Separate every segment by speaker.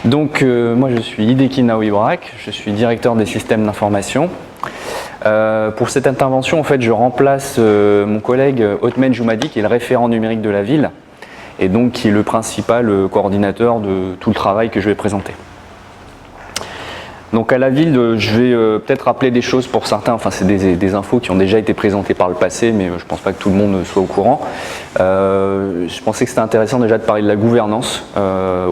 Speaker 1: Donc moi je suis Hideki Naoibrak, je suis directeur des systèmes d'information. Pour cette intervention, en fait, je remplace mon collègue Othman Joumadi, qui est le référent numérique de la ville, et donc qui est le principal coordinateur de tout le travail que je vais présenter. Donc à la ville, je vais peut-être rappeler des choses pour certains, enfin c'est des infos qui ont déjà été présentées par le passé, mais je ne pense pas que tout le monde soit au courant. Je pensais que c'était intéressant déjà de parler de la gouvernance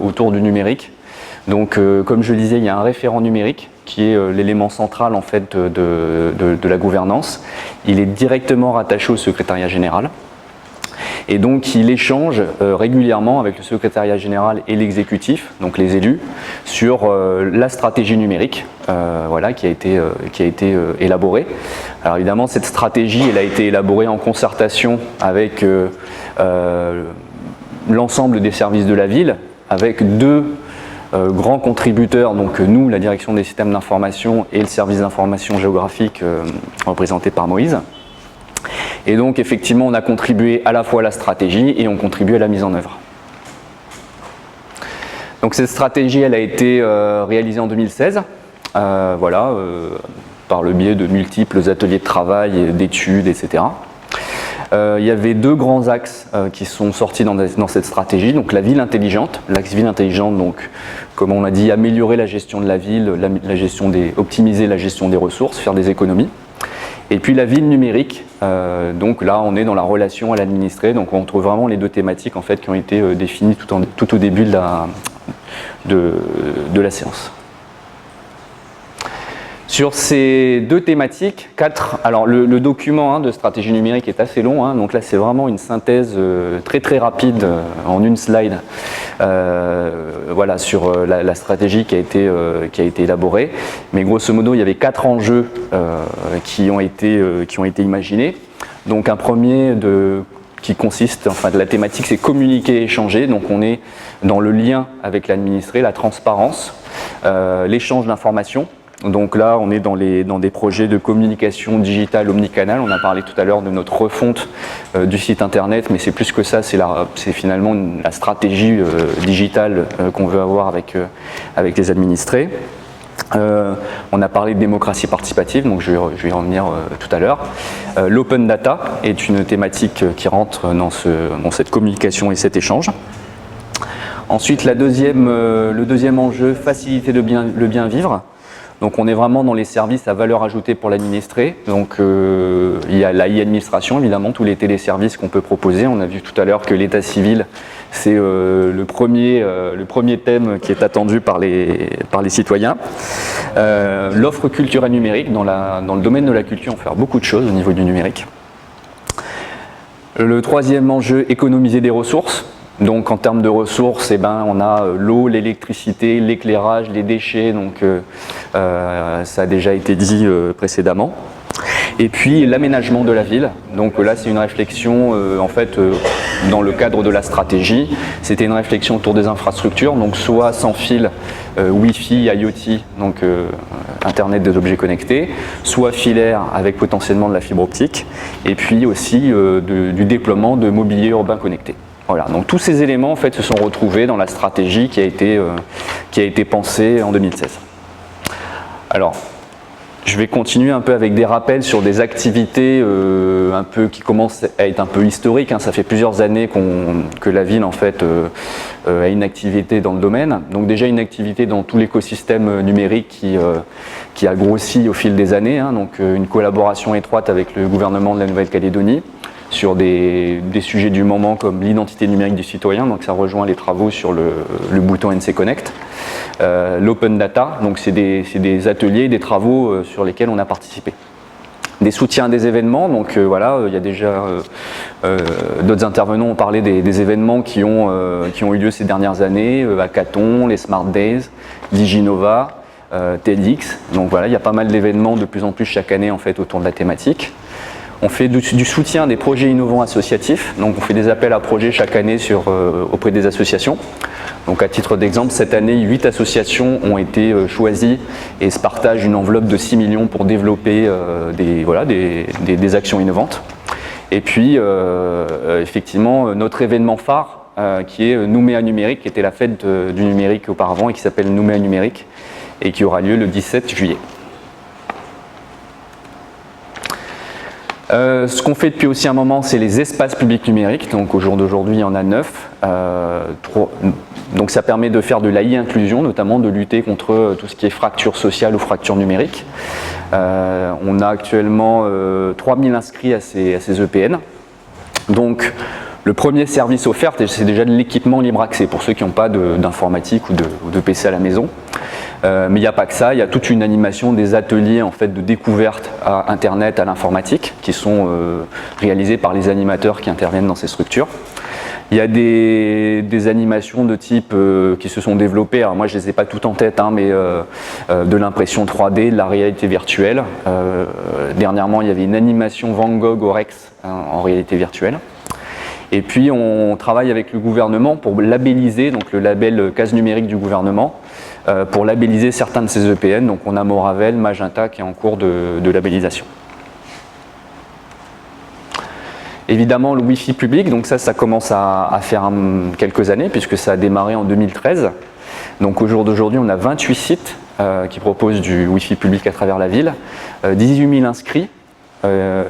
Speaker 1: autour du numérique. Donc comme je le disais, il y a un référent numérique qui est l'élément central en fait de la gouvernance. Il est directement rattaché au secrétariat général. Et donc il échange régulièrement avec le secrétariat général et l'exécutif, donc les élus, sur la stratégie numérique voilà, qui a été élaborée. Alors évidemment cette stratégie elle a été élaborée en concertation avec l'ensemble des services de la ville, avec deux grands contributeurs, donc nous, la direction des systèmes d'information et le service d'information géographique représenté par Moïse. Et donc effectivement on a contribué à la fois à la stratégie et on contribue à la mise en œuvre. Donc cette stratégie elle a été réalisée en 2016, voilà, par le biais de multiples ateliers de travail, d'études, etc. Il y avait deux grands axes qui sont sortis dans cette stratégie. Donc la ville intelligente, l'axe ville intelligente, donc comme on a dit, améliorer la gestion de la ville, optimiser la gestion des ressources, faire des économies. Et puis la ville numérique, donc là on est dans la relation à l'administré, donc on trouve vraiment les deux thématiques en fait qui ont été définies tout au début de la séance. Sur ces deux thématiques, alors le document de stratégie numérique est assez long, donc là c'est vraiment une synthèse très rapide en une slide voilà, sur la stratégie qui a été élaborée. Mais grosso modo il y avait 4 enjeux qui ont été imaginés. Donc un premier qui consiste, enfin de la thématique c'est communiquer et échanger, donc on est dans le lien avec l'administré, la transparence, l'échange d'informations. Donc là, on est dans des projets de communication digitale omnicanal. On a parlé tout à l'heure de notre refonte du site internet, mais c'est plus que ça, c'est finalement la stratégie digitale qu'on veut avoir avec les administrés. On a parlé de démocratie participative, donc je vais y revenir tout à l'heure. L'open data est une thématique qui rentre dans cette communication et cet échange. Ensuite, le deuxième enjeu, faciliter le bien vivre. Donc on est vraiment dans les services à valeur ajoutée pour l'administré. Donc il y a la e-administration, évidemment, tous les téléservices qu'on peut proposer. On a vu tout à l'heure que l'état civil, c'est le premier thème qui est attendu par les citoyens. L'offre culturelle numérique, dans le domaine de la culture, on fait beaucoup de choses au niveau du numérique. Le troisième enjeu, économiser des ressources. Donc en termes de ressources, on a l'eau, l'électricité, l'éclairage, les déchets, donc ça a déjà été dit précédemment. Et puis l'aménagement de la ville, donc là c'est une réflexion en fait dans le cadre de la stratégie, c'était une réflexion autour des infrastructures, donc soit sans fil Wi-Fi, IoT, donc Internet des objets connectés, soit filaire avec potentiellement de la fibre optique, et puis aussi du déploiement de mobilier urbain connecté. Voilà, donc tous ces éléments en fait se sont retrouvés dans la stratégie qui a été pensée en 2016. Alors, je vais continuer un peu avec des rappels sur des activités qui commencent à être un peu historiques. Ça fait plusieurs années que la ville en fait a une activité dans le domaine. Donc déjà une activité dans tout l'écosystème numérique qui a grossi au fil des années. Donc une collaboration étroite avec le gouvernement de la Nouvelle-Calédonie sur des sujets du moment comme l'identité numérique du citoyen, donc ça rejoint les travaux sur le bouton NC Connect. L'open data, donc c'est des ateliers, des travaux sur lesquels on a participé. Des soutiens à des événements, donc voilà, il y a déjà d'autres intervenants ont parlé des événements qui ont eu lieu ces dernières années, Hackathon, les Smart Days, Diginova, TEDx, donc voilà, il y a pas mal d'événements de plus en plus chaque année en fait autour de la thématique. On fait du soutien à des projets innovants associatifs, donc on fait des appels à projets chaque année auprès des associations. Donc à titre d'exemple, cette année, 8 associations ont été choisies et se partagent une enveloppe de 6 millions pour développer des actions innovantes. Et puis, effectivement, notre événement phare qui est Nouméa Numérique, qui était la fête du numérique auparavant et qui s'appelle Nouméa Numérique et qui aura lieu le 17 juillet. Ce qu'on fait depuis aussi un moment, c'est les espaces publics numériques. Donc au jour d'aujourd'hui, il y en a 9. Donc ça permet de faire de l'AI inclusion, notamment de lutter contre tout ce qui est fracture sociale ou fracture numérique. On a actuellement 3000 inscrits à ces EPN. Donc le premier service offert, c'est déjà de l'équipement libre accès pour ceux qui n'ont pas d'informatique ou de PC à la maison. Mais il n'y a pas que ça, il y a toute une animation des ateliers en fait, de découverte à Internet, à l'informatique, qui sont réalisés par les animateurs qui interviennent dans ces structures. Il y a des animations de type qui se sont développées, alors moi je ne les ai pas toutes en tête, hein, mais de l'impression 3D, de la réalité virtuelle. Dernièrement, il y avait une animation Van Gogh au Rex en réalité virtuelle. Et puis on travaille avec le gouvernement pour labelliser, donc le label case numérique du gouvernement, pour labelliser certains de ces EPN. Donc on a Moravel, Magenta qui est en cours de labellisation. Évidemment le Wi-Fi public, donc ça commence à faire quelques années puisque ça a démarré en 2013. Donc au jour d'aujourd'hui on a 28 sites qui proposent du Wi-Fi public à travers la ville, 18 000 inscrits.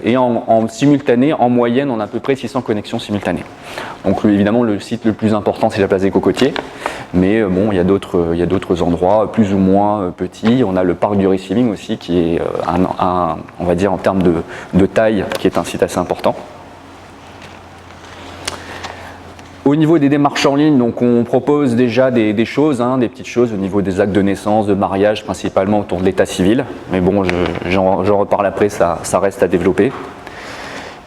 Speaker 1: Et en simultané, en moyenne, on a à peu près 600 connexions simultanées. Donc évidemment, le site le plus important, c'est la place des Cocotiers. Mais bon, il y a d'autres endroits plus ou moins petits. On a le parc du Receiving aussi, qui est, on va dire, en termes de taille, qui est un site assez important. Au niveau des démarches en ligne, donc on propose déjà des choses, des petites choses au niveau des actes de naissance, de mariage, principalement autour de l'état civil. Mais bon, j'en reparle après, ça reste à développer.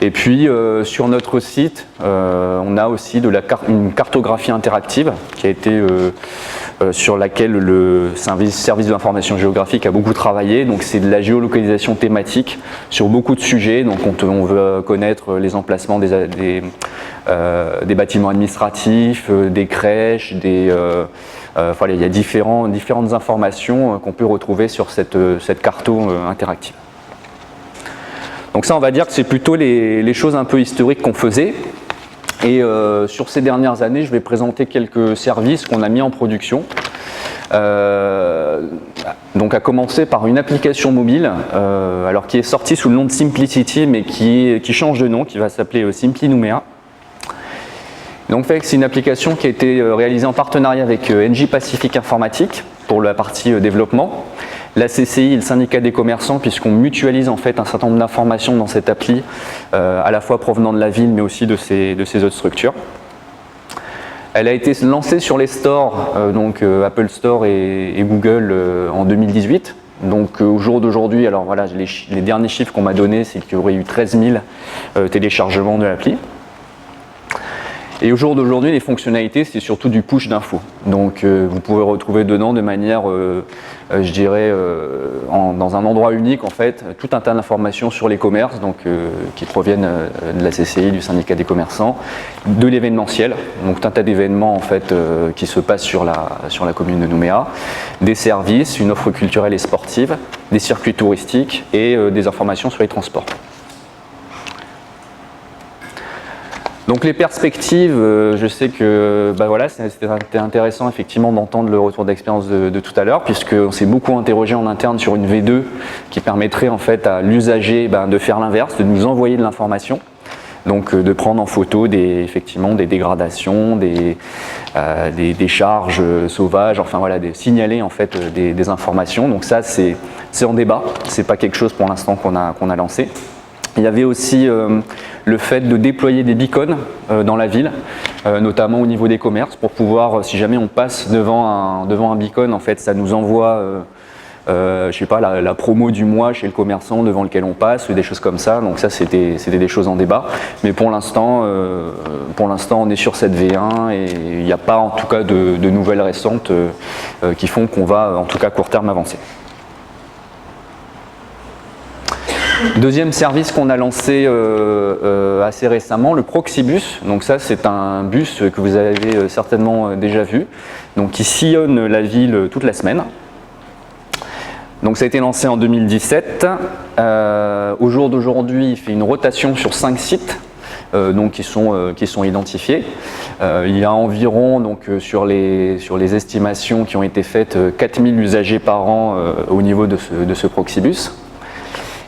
Speaker 1: Et puis sur notre site, on a aussi une cartographie interactive qui a été sur laquelle le service de l'information géographique a beaucoup travaillé. Donc c'est de la géolocalisation thématique sur beaucoup de sujets. Donc on veut connaître les emplacements des bâtiments administratifs, des crèches, voilà, il y a différentes informations qu'on peut retrouver sur cette carto interactive. Donc ça, on va dire que c'est plutôt les choses un peu historiques qu'on faisait. Et sur ces dernières années, je vais présenter quelques services qu'on a mis en production. Donc à commencer par une application mobile, alors qui est sortie sous le nom de Simplicity, mais qui change de nom, qui va s'appeler Simply Nouméa. Donc c'est une application qui a été réalisée en partenariat avec NJ Pacific Informatique pour la partie développement. La CCI et le syndicat des commerçants, puisqu'on mutualise en fait un certain nombre d'informations dans cette appli, à la fois provenant de la ville mais aussi de ces autres structures. Elle a été lancée sur les stores, donc Apple Store et Google en 2018. Donc au jour d'aujourd'hui, alors voilà, les derniers chiffres qu'on m'a donnés, c'est qu'il y aurait eu 13 000 téléchargements de l'appli. Et au jour d'aujourd'hui, les fonctionnalités, c'est surtout du push d'infos. Donc vous pouvez retrouver dedans de manière, je dirais, dans un endroit unique, en fait, tout un tas d'informations sur les commerces, donc, qui proviennent de la CCI, du syndicat des commerçants, de l'événementiel, donc tout un tas d'événements en fait, qui se passent sur la commune de Nouméa, des services, une offre culturelle et sportive, des circuits touristiques et des informations sur les transports. Donc les perspectives, je sais que voilà, c'était intéressant effectivement d'entendre le retour d'expérience de tout à l'heure, puisqu'on s'est beaucoup interrogé en interne sur une V2 qui permettrait en fait à l'usager de faire l'inverse, de nous envoyer de l'information, donc de prendre en photo effectivement des dégradations, des charges sauvages, enfin voilà, de signaler en fait des informations. Donc ça c'est en débat, c'est pas quelque chose pour l'instant qu'on a lancé. Il y avait aussi le fait de déployer des beacons dans la ville, notamment au niveau des commerces, pour pouvoir, si jamais on passe devant un beacon, en fait, ça nous envoie, je sais pas, la promo du mois chez le commerçant devant lequel on passe, ou des choses comme ça. Donc ça, c'était des choses en débat. Mais pour l'instant, on est sur cette V1 et il n'y a pas, en tout cas, de nouvelles récentes qui font qu'on va, en tout cas, à court terme, avancer. Deuxième service qu'on a lancé assez récemment, le Proxibus. Donc ça, c'est un bus que vous avez certainement déjà vu, donc qui sillonne la ville toute la semaine. Donc ça a été lancé en 2017. Au jour d'aujourd'hui, il fait une rotation sur 5 sites. donc qui sont identifiés. Il y a environ, donc, sur les estimations qui ont été faites, 4000 usagers par an au niveau de ce Proxibus.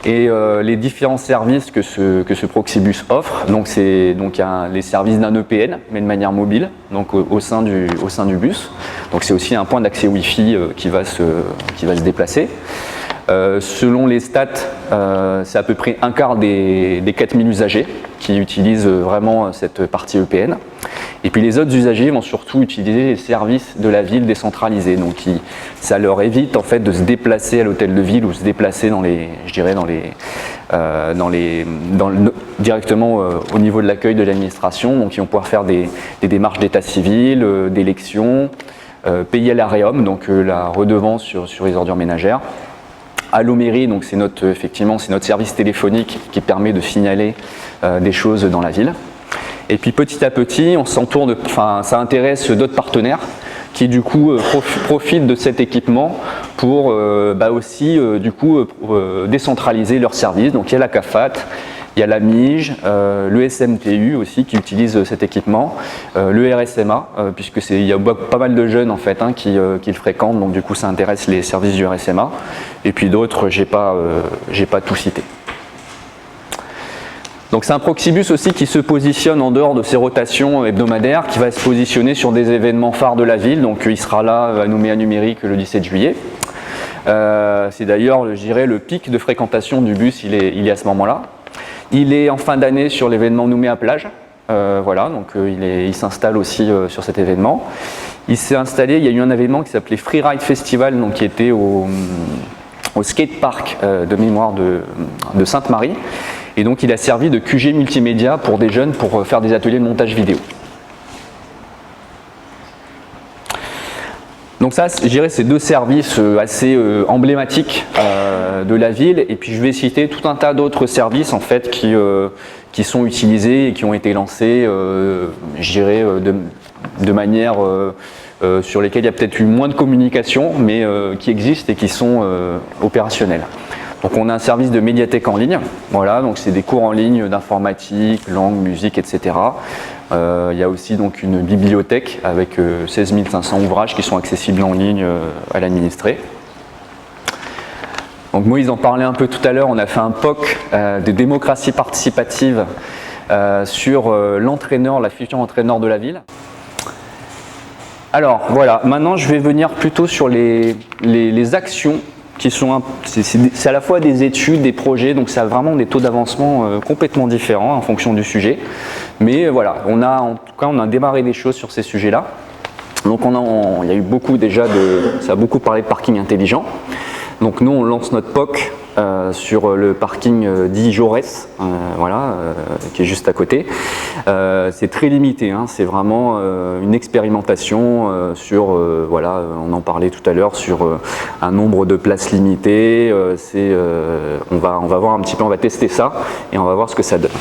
Speaker 1: Et les différents services que ce Proxibus offre, donc il y a les services d'un EPN, mais de manière mobile, donc au sein du bus. Donc c'est aussi un point d'accès Wi-Fi qui va se déplacer. Selon les stats, c'est à peu près un quart des 4000 usagers qui utilisent vraiment cette partie EPN. Et puis les autres usagers vont surtout utiliser les services de la ville décentralisés. Donc ça leur évite en fait de se déplacer à l'hôtel de ville ou se déplacer directement au niveau de l'accueil de l'administration. Donc ils vont pouvoir faire des démarches d'état civil, d'élection, payer l'AREOM, donc la redevance sur les ordures ménagères. Allo-mairie, donc c'est notre service téléphonique qui permet de signaler des choses dans la ville. Et puis petit à petit, ça intéresse d'autres partenaires qui du coup profitent de cet équipement pour aussi décentraliser leurs services. Donc il y a la CAFAT, il y a la MIGE, le SMTU aussi qui utilise cet équipement, le RSMA, puisqu'il y a pas mal de jeunes en fait qui le fréquentent, donc du coup ça intéresse les services du RSMA, et puis d'autres, j'ai pas tout cité. Donc c'est un Proxibus aussi qui se positionne en dehors de ses rotations hebdomadaires, qui va se positionner sur des événements phares de la ville, donc il sera là à Nouméa numérique le 17 juillet. C'est d'ailleurs, je dirais, le pic de fréquentation du bus, il est à ce moment-là. Il est en fin d'année sur l'événement Nouméa Plage, donc il s'installe aussi sur cet événement. Il s'est installé, il y a eu un événement qui s'appelait Freeride Festival, donc qui était au skatepark de mémoire de Sainte-Marie. Et donc il a servi de QG multimédia pour des jeunes pour faire des ateliers de montage vidéo. Donc ça, je dirais, c'est deux services assez emblématiques de la ville. Et puis je vais citer tout un tas d'autres services en fait qui sont utilisés et qui ont été lancés, je dirais, de manière sur lesquelles il y a peut-être eu moins de communication, mais qui existent et qui sont opérationnels. Donc on a un service de médiathèque en ligne, voilà, donc c'est des cours en ligne d'informatique, langue, musique, etc. Il y a aussi donc une bibliothèque avec 16 500 ouvrages qui sont accessibles en ligne à l'administré. Donc Moïse en parlait un peu tout à l'heure, on a fait un POC de démocratie participative sur l'entraîneur, la future entraîneur de la ville. Alors voilà, maintenant je vais venir plutôt sur les actions qui sont, c'est à la fois des études, des projets, donc ça a vraiment des taux d'avancement complètement différents en fonction du sujet. Mais voilà, on a démarré des choses sur ces sujets-là. Donc il y a eu beaucoup déjà ça a beaucoup parlé de parking intelligent. Donc nous on lance notre POC sur le parking dit Jaurès, qui est juste à côté. C'est très limité, c'est vraiment une expérimentation sur, on en parlait tout à l'heure, sur un nombre de places limitées. On va voir un petit peu, on va tester ça et on va voir ce que ça donne.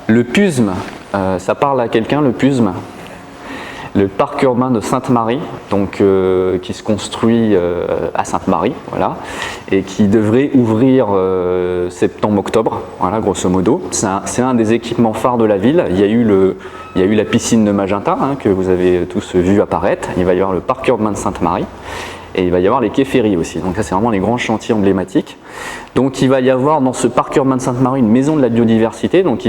Speaker 1: Le PUSM, ça parle à quelqu'un, le PUSM? Le parc urbain de Sainte-Marie, donc qui se construit à Sainte-Marie, voilà, et qui devrait ouvrir septembre-octobre, voilà, grosso modo. C'est un des équipements phares de la ville. Il y a eu la piscine de Magenta, que vous avez tous vu apparaître. Il va y avoir le parc urbain de Sainte-Marie. Et il va y avoir les quais ferries aussi. Donc ça, c'est vraiment les grands chantiers emblématiques. Donc il va y avoir dans ce parc urbain de Sainte-Marie une maison de la biodiversité, donc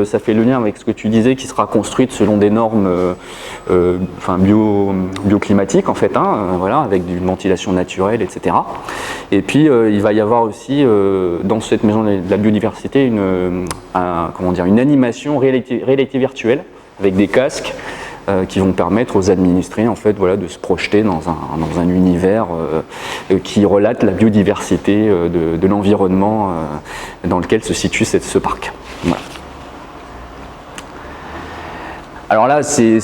Speaker 1: ça fait le lien avec ce que tu disais, qui sera construite selon des normes bioclimatiques en fait, avec une ventilation naturelle, etc. Et puis il va y avoir aussi dans cette maison de la biodiversité une animation réalité virtuelle avec des casques qui vont permettre aux administrés en fait, de se projeter dans un univers qui relate la biodiversité de l'environnement dans lequel se situe ce parc. Voilà. Alors là, c'est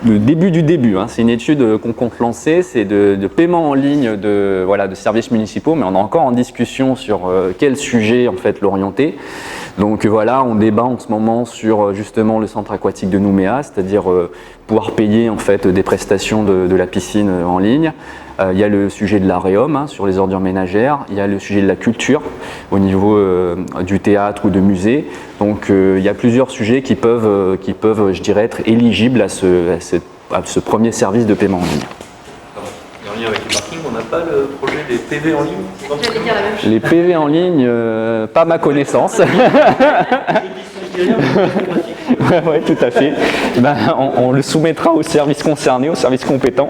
Speaker 1: le début du début, c'est une étude qu'on compte lancer, c'est de paiement en ligne de services municipaux, mais on est encore en discussion sur quel sujet en fait l'orienter. Donc voilà, on débat en ce moment sur justement le centre aquatique de Nouméa, c'est-à-dire pouvoir payer en fait des prestations de la piscine en ligne. Il y a le sujet de l'aréum hein, sur les ordures ménagères, il y a le sujet de la culture au niveau du théâtre ou de musée. Donc il y a plusieurs sujets qui peuvent je dirais, être éligibles à ce premier service de paiement en ligne.
Speaker 2: En lien avec le parking, on n'a pas le projet des PV en ligne?
Speaker 3: J'allais dire la même chose.
Speaker 1: Les PV en ligne, pas ma connaissance. Oui, tout à fait. Ben, on le soumettra aux services concernés, aux services compétents.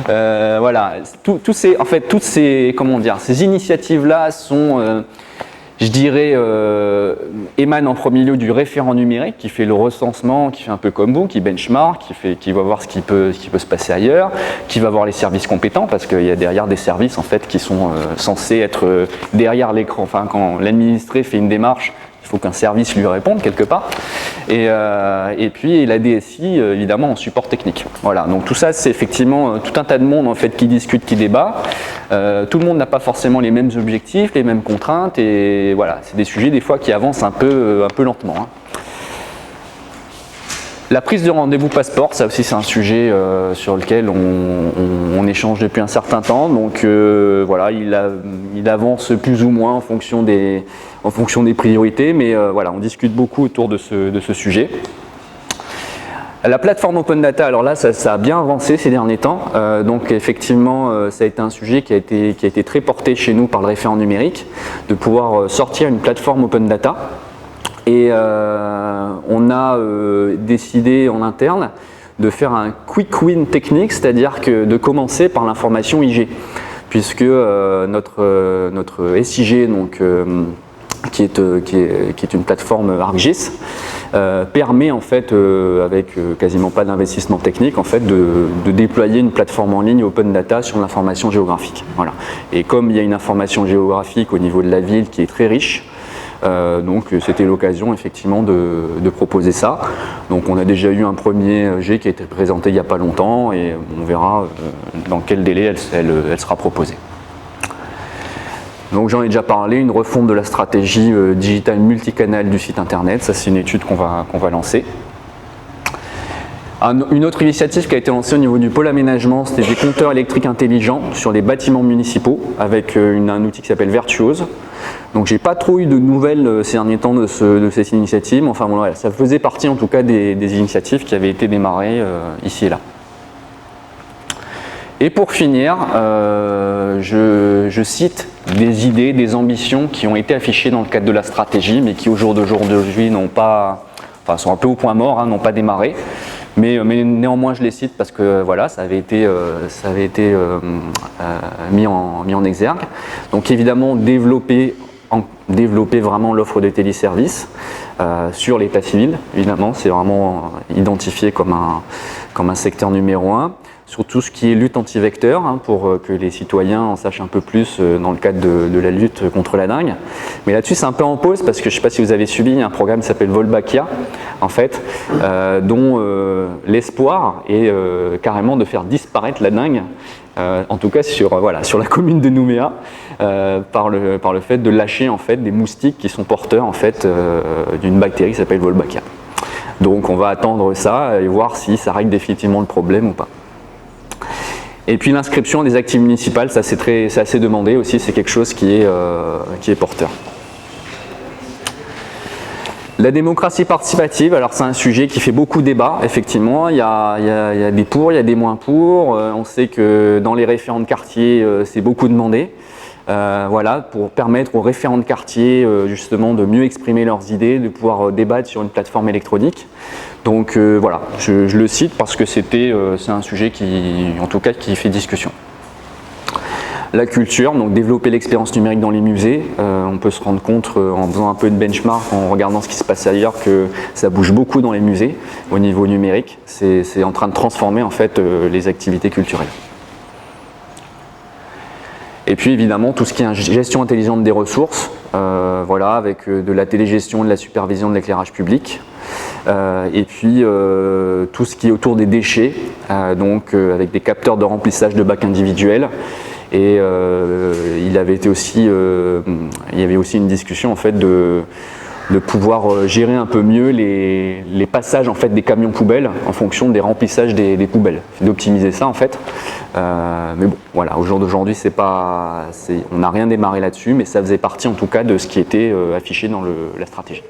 Speaker 1: Voilà, toutes ces initiatives-là sont, je dirais, émanent en premier lieu du référent numérique qui fait le recensement, qui fait un peu comme vous, qui benchmark, qui va voir ce qui peut se passer ailleurs, qui va voir les services compétents parce qu'il y a derrière des services en fait qui sont censés être derrière l'écran. Enfin, quand l'administré fait une démarche, il faut qu'un service lui réponde quelque part. Et puis la DSI, évidemment, en support technique. Voilà, donc tout ça, c'est effectivement tout un tas de monde en fait, qui discute, qui débat. Tout le monde n'a pas forcément les mêmes objectifs, les mêmes contraintes. Et voilà, c'est des sujets des fois qui avancent un peu lentement. Hein. La prise de rendez-vous passeport, ça aussi c'est un sujet sur lequel on échange depuis un certain temps. Donc voilà, il avance plus ou moins en fonction des priorités, mais voilà, on discute beaucoup autour de ce sujet. La plateforme Open Data, alors là, ça a bien avancé ces derniers temps. Donc effectivement, ça a été un sujet qui a été très porté chez nous par le référent numérique, de pouvoir sortir une plateforme Open Data. Et on a décidé en interne de faire un quick win technique, c'est-à-dire que de commencer par l'information IG, puisque notre SIG, donc, qui est une plateforme ArcGIS, permet en fait, avec quasiment pas d'investissement technique, en fait, de déployer une plateforme en ligne Open Data sur l'information géographique. Voilà. Et comme il y a une information géographique au niveau de la ville qui est très riche, donc c'était l'occasion effectivement de proposer ça. Donc on a déjà eu un premier G qui a été présenté il n'y a pas longtemps et on verra dans quel délai elle sera proposée. Donc j'en ai déjà parlé, une refonte de la stratégie digitale multicanal du site internet, ça c'est une étude qu'on va lancer. Une autre initiative qui a été lancée au niveau du pôle aménagement, c'était des compteurs électriques intelligents sur les bâtiments municipaux avec un outil qui s'appelle Virtuose. Donc j'ai pas trop eu de nouvelles ces derniers temps de cette initiative, mais enfin bon, voilà, ça faisait partie en tout cas des initiatives qui avaient été démarrées ici et là. Et pour finir, je cite des idées, des ambitions qui ont été affichées dans le cadre de la stratégie, mais qui au jour d'aujourd'hui n'ont pas, enfin sont un peu au point mort, hein, n'ont pas démarré. Mais néanmoins je les cite parce que voilà, ça avait été mis en exergue. Donc évidemment développer vraiment l'offre de téléservices sur l'état civil, évidemment, c'est vraiment identifié comme un secteur numéro 1. Sur tout ce qui est lutte anti-vecteur, hein, pour que les citoyens en sachent un peu plus dans le cadre de la lutte contre la dengue. Mais là-dessus, c'est un peu en pause parce que je ne sais pas si vous avez suivi, il y a un programme qui s'appelle Volbakia, en fait, dont l'espoir est carrément de faire disparaître la dengue, en tout cas sur la commune de Nouméa, par le fait de lâcher en fait, des moustiques qui sont porteurs en fait, d'une bactérie qui s'appelle Volbakia. Donc on va attendre ça et voir si ça règle définitivement le problème ou pas. Et puis l'inscription des actifs municipales, ça c'est assez demandé aussi, c'est quelque chose qui est porteur. La démocratie participative, alors c'est un sujet qui fait beaucoup débat, effectivement, il y a des pour, il y a des moins pour, on sait que dans les référents de quartier, c'est beaucoup demandé. Voilà, pour permettre aux référents de quartier justement de mieux exprimer leurs idées, de pouvoir débattre sur une plateforme électronique. Donc voilà, je le cite parce que c'est un sujet qui fait discussion. La culture, donc développer l'expérience numérique dans les musées. On peut se rendre compte en faisant un peu de benchmark, en regardant ce qui se passe ailleurs, que ça bouge beaucoup dans les musées au niveau numérique. C'est en train de transformer en fait les activités culturelles. Et puis évidemment tout ce qui est gestion intelligente des ressources, voilà, avec de la télégestion, de la supervision de l'éclairage public. Et puis tout ce qui est autour des déchets, donc avec des capteurs de remplissage de bacs individuels. Et il y avait aussi une discussion en fait de pouvoir gérer un peu mieux les passages en fait des camions poubelles en fonction des remplissages des poubelles, d'optimiser ça en fait. Mais bon, voilà, au jour d'aujourd'hui, on n'a rien démarré là-dessus, mais ça faisait partie en tout cas de ce qui était affiché dans la stratégie.